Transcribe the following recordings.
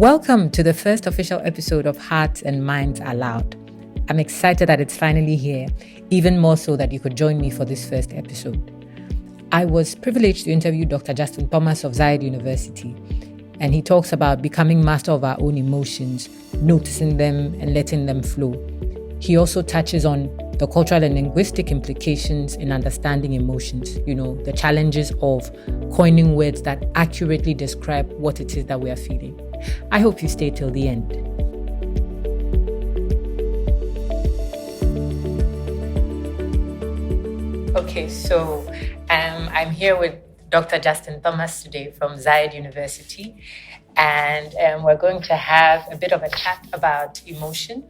Welcome to the first official episode of Hearts and Minds Aloud. I'm excited that it's finally here, even more so that you could join me for this first episode. I was privileged to interview Dr. Justin Thomas of Zayed University, and he talks about becoming master of our own emotions, noticing them and letting them flow. He also touches on the cultural and linguistic implications in understanding emotions, the challenges of coining words that accurately describe what it is that we are feeling. I hope you stay till the end. Okay, so I'm here with Dr. Justin Thomas today from Zayed University, and we're going to have a bit of a chat about emotion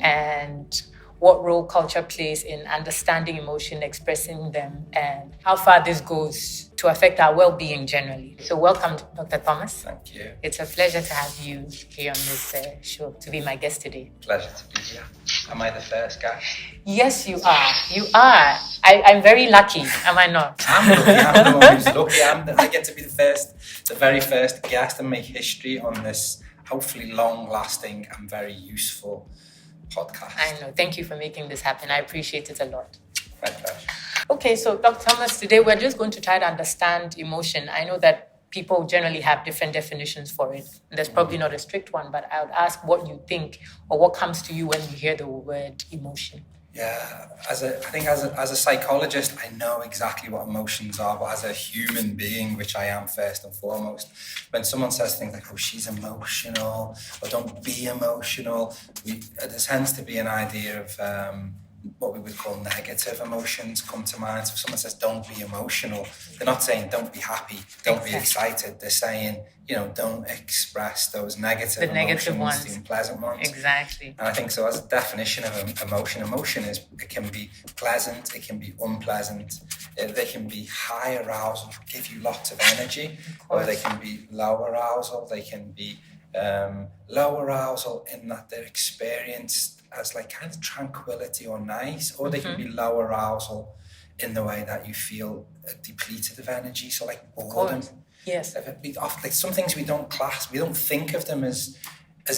and what role culture plays in understanding emotion, expressing them, and how far this goes to affect our well-being generally. So welcome, Dr. Thomas. Thank you. It's a pleasure to have you here on this show, to be my guest today. Pleasure to be here. Am I the first guest? Yes, you are. You are. I'm very lucky, am I not? I'm lucky. I'm the one who's lucky. I get to be the very first guest and make history on this hopefully long-lasting and very useful podcast. I know. Thank you for making this happen. I appreciate it a lot. My pleasure. Okay, so Dr. Thomas, today we're just going to try to understand emotion. I know that people generally have different definitions for it. There's probably not a strict one, but I would ask what you think or what comes to you when you hear the word emotion. Yeah, as a psychologist, I know exactly what emotions are, but as a human being, which I am first and foremost, when someone says things like, oh, she's emotional, or don't be emotional, there tends to be an idea of what we would call negative emotions come to mind. So if someone says, don't be emotional, they're not saying don't be happy, don't be excited. They're saying, don't express those negative emotions, the unpleasant ones. Exactly. And I think so as a definition of emotion is it can be pleasant, it can be unpleasant. They can be high arousal, give you lots of energy, or they can be low arousal. They can be low arousal in that they're experienced as like kind of tranquility or nice, or they can be low arousal in the way that you feel depleted of energy, so like boredom. Yes. Like some things we don't think of them as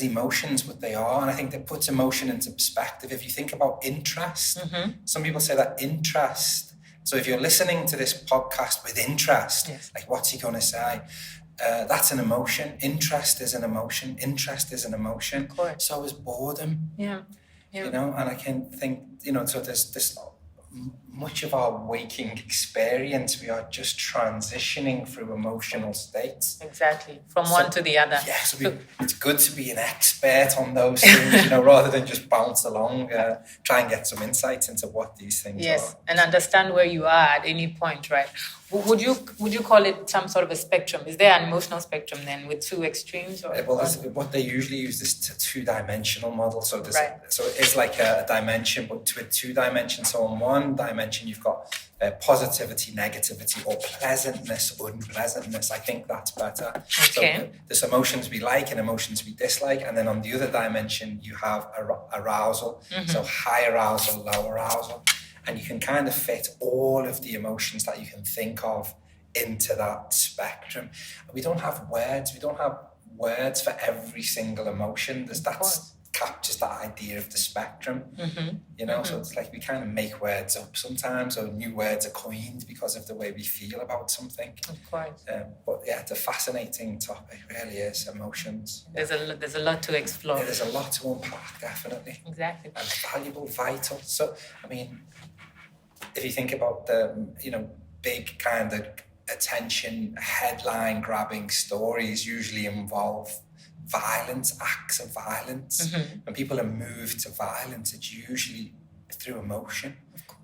emotions, but they are, and I think that puts emotion into perspective. If you think about interest, some people say that interest, so if you're listening to this podcast with interest, like what's he going to say? That's an emotion. Interest is an emotion. Of course. So is boredom. Yeah. And I can think, so there's this much of our waking experience, we are just transitioning through emotional states. Exactly. From one to the other. Yeah, so it's good to be an expert on those things, rather than just bounce along, try and get some insights into what these things are. Yes, and understand where you are at any point, right? Would you call it some sort of a spectrum? Is there an emotional spectrum then with two extremes? Or what they usually use is a two-dimensional model. So so it's like a dimension, but with two dimensions. So on one dimension, you've got positivity, negativity, or pleasantness, unpleasantness. I think that's better. Okay. So there's emotions we like and emotions we dislike. And then on the other dimension, you have arousal. So high arousal, low arousal. And you can kind of fit all of the emotions that you can think of into that spectrum. We don't have words. We don't have words for every single emotion. That captures that idea of the spectrum. So it's like we kind of make words up sometimes, or new words are coined because of the way we feel about something. Of course. But yeah, it's a fascinating topic, really is, emotions. There's a lot to explore. Yeah, there's a lot to unpack, definitely. Exactly. And valuable, vital. So, I mean, if you think about the, big kind of attention, headline-grabbing stories usually involve violence, acts of violence. When people are moved to violence, it's usually through emotion,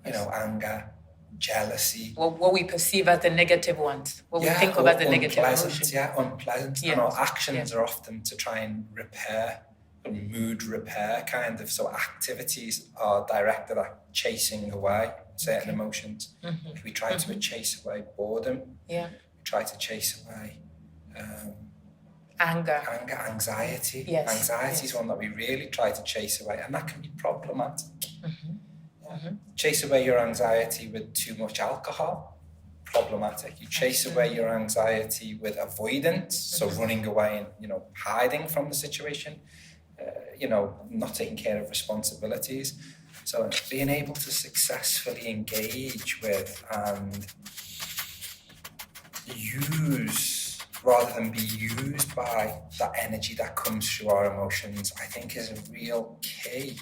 anger, jealousy. What we perceive as the negative ones, what we think of as the negative emotions. Yeah, unpleasant. And our actions are often to try and repair, mood repair kind of. So activities are directed at chasing away certain emotions. If we try to chase away boredom, we try to chase away anger, anxiety. Yes. Anxiety is one that we really try to chase away, and that can be problematic. Chase away your anxiety with too much alcohol, problematic. You chase away your anxiety with avoidance, so running away and, you know, hiding from the situation, you know, not taking care of responsibilities. So being able to successfully engage with and use, rather than be used by, that energy that comes through our emotions, I think is a real key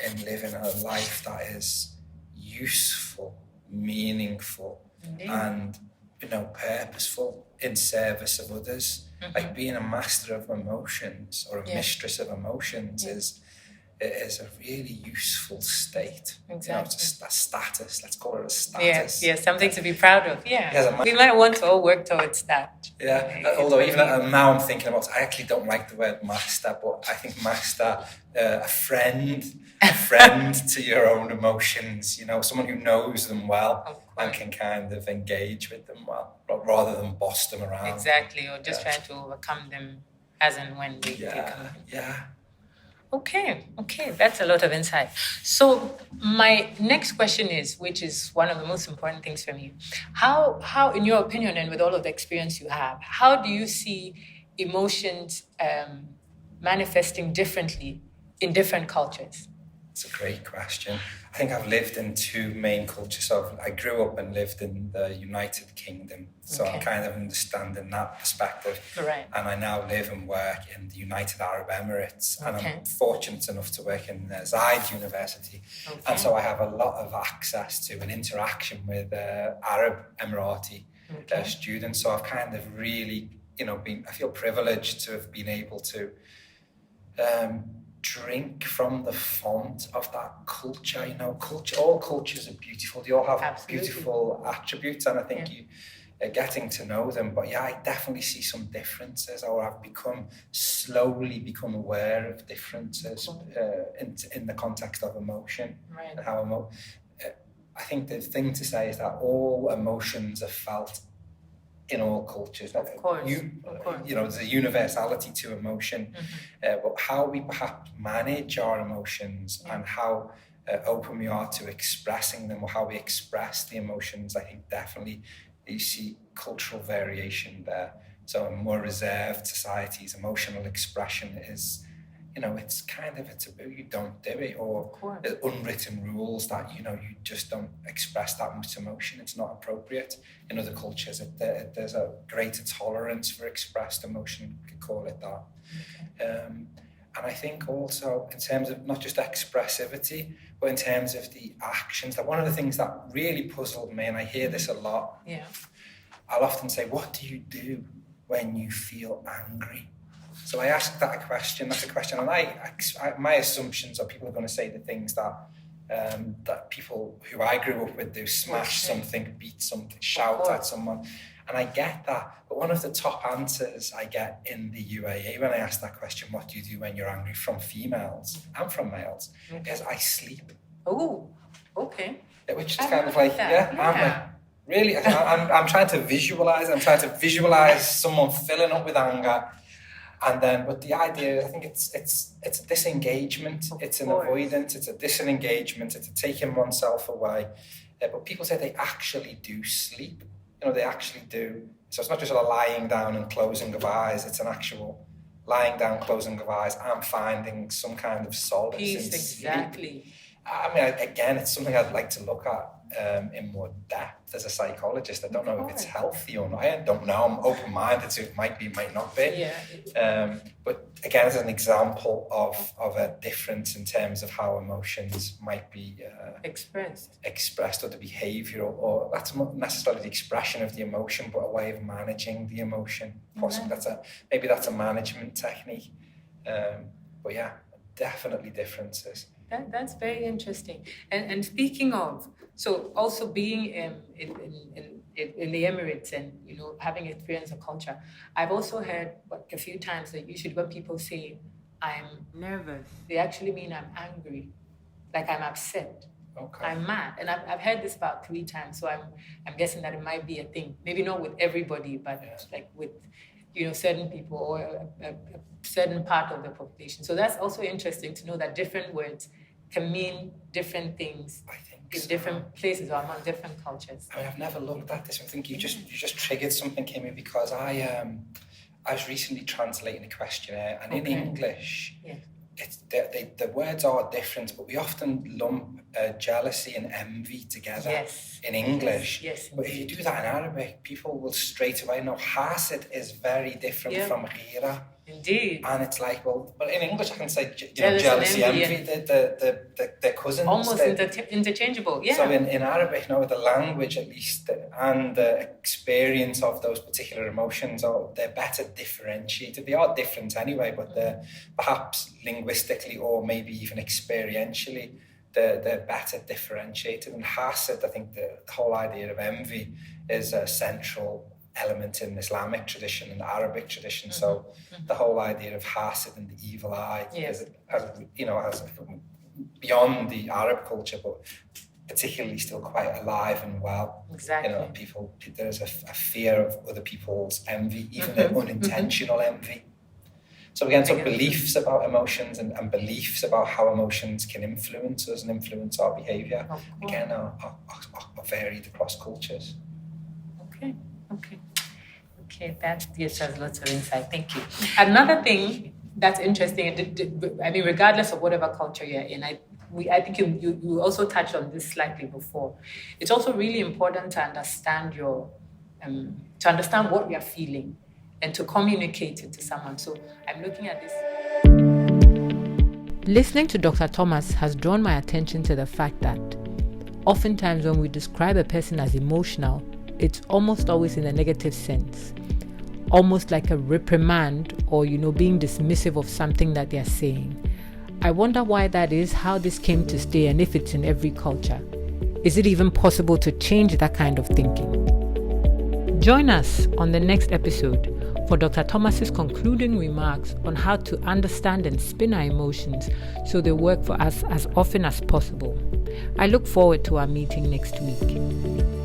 in living a life that is useful, meaningful, and, you know, purposeful in service of others. Like being a master of emotions or a mistress of emotions is a really useful state. Exactly. You know, it's a status. Let's call it a status. Yeah, something to be proud of. Yeah, we might want to all work towards that. Yeah, although even now I'm thinking about, I actually don't like the word master, but I think master, a friend to your own emotions, you know, someone who knows them well and can kind of engage with them well, rather than boss them around. Exactly, or just try to overcome them as and when they come in. Yeah. Okay, that's a lot of insight. So my next question is, which is one of the most important things for me, how in your opinion and with all of the experience you have, how do you see emotions manifesting differently in different cultures? It's a great question. I think I've lived in two main cultures. So I grew up and lived in the United Kingdom. So I'm kind of understanding that perspective. Right. And I now live and work in the United Arab Emirates. And I'm fortunate enough to work in Zayed University. And so I have a lot of access to and interaction with Arab Emirati students. So I've kind of really, you know, I feel privileged to have been able to drink from the font of that culture. You know, all cultures are beautiful. They all have beautiful attributes, and I think you getting to know them. But yeah, I definitely see some differences, or I've slowly become aware of differences in the context of emotion and how I think the thing to say is that all emotions are felt in all cultures. Of course. You know, there's a universality to emotion, but how we perhaps manage our emotions and how open we are to expressing them, or how we express the emotions, I think definitely you see cultural variation there. So in more reserved societies, emotional expression is, you know, it's kind of a taboo. You don't do it, or there's unwritten rules that, you know, you just don't express that much emotion. It's not appropriate. In other cultures, there's a greater tolerance for expressed emotion, you could call it that. And I think also in terms of not just expressivity, but in terms of the actions, that one of the things that really puzzled me, and I hear this a lot, I'll often say, what do you do when you feel angry? So I ask that question. That's a question, and my assumptions are people are going to say the things that that people who I grew up with do: smash something, beat something, shout at someone, and I get that. But one of the top answers I get in the UAE when I ask that question, "What do you do when you're angry?" from females and from males, is I sleep. Oh, okay. Which is kind of like, I'm like, really? I'm trying to visualize. I'm trying to visualize someone filling up with anger. And then, but the idea, I think it's a disengagement, it's an avoidance, it's a disengagement, it's a taking oneself away. But people say they actually do sleep. You know, they actually do. So it's not just a lying down and closing of eyes, it's an actual lying down, closing of eyes, and finding some kind of solace in sleep. I mean, again, it's something I'd like to look at in more depth as a psychologist. I don't know if it's healthy or not. I don't know. I'm open-minded, so it might be, might not be. But again, as an example of a difference in terms of how emotions might be expressed, or the behaviour, or that's not necessarily the expression of the emotion, but a way of managing the emotion. Possibly maybe that's a management technique. But yeah, definitely differences. That's very interesting. And speaking of, so also being in the Emirates and, you know, having experience of culture, I've also heard a few times that usually when people say I'm nervous, they actually mean I'm angry, like I'm upset. I'm mad. And I've heard this about 3 times, so I'm guessing that it might be a thing. Maybe not with everybody, but like with, you know, certain people or a certain part of the population. So that's also interesting to know that different words can mean different things I think in so. different places or among different cultures. I mean, I've never looked at this. I think you just triggered something in me, because I was recently translating a questionnaire, and in English, the words are different, but we often lump jealousy and envy together in English. Yes, but if you do that in Arabic, people will straight away know hasid is very different from ghira. Indeed. And it's like, well, in English I can say jealousy, envy, they're cousins. Almost interchangeable, So in Arabic, the language at least, and the experience of those particular emotions, they're better differentiated. They are different anyway, but they're perhaps linguistically or maybe even experientially, they're better differentiated. And hasid, I think the whole idea of envy is a central element in Islamic tradition and Arabic tradition. So the whole idea of hasid and the evil eye has beyond the Arab culture, but particularly still quite alive and well. Exactly. There's a fear of other people's envy, even their unintentional envy. So again, beliefs about emotions and beliefs about how emotions can influence us and influence our behaviour, again, are varied across cultures. Okay, that gives us lots of insight. Thank you. Another thing that's interesting, I mean, regardless of whatever culture you're in, I think you also touched on this slightly before. It's also really important to understand what we are feeling and to communicate it to someone. So I'm looking at this. Listening to Dr. Thomas has drawn my attention to the fact that oftentimes when we describe a person as emotional, it's almost always in a negative sense, almost like a reprimand or, being dismissive of something that they're saying. I wonder why that is, how this came to stay, and if it's in every culture. Is it even possible to change that kind of thinking? Join us on the next episode for Dr. Thomas's concluding remarks on how to understand and spin our emotions so they work for us as often as possible. I look forward to our meeting next week.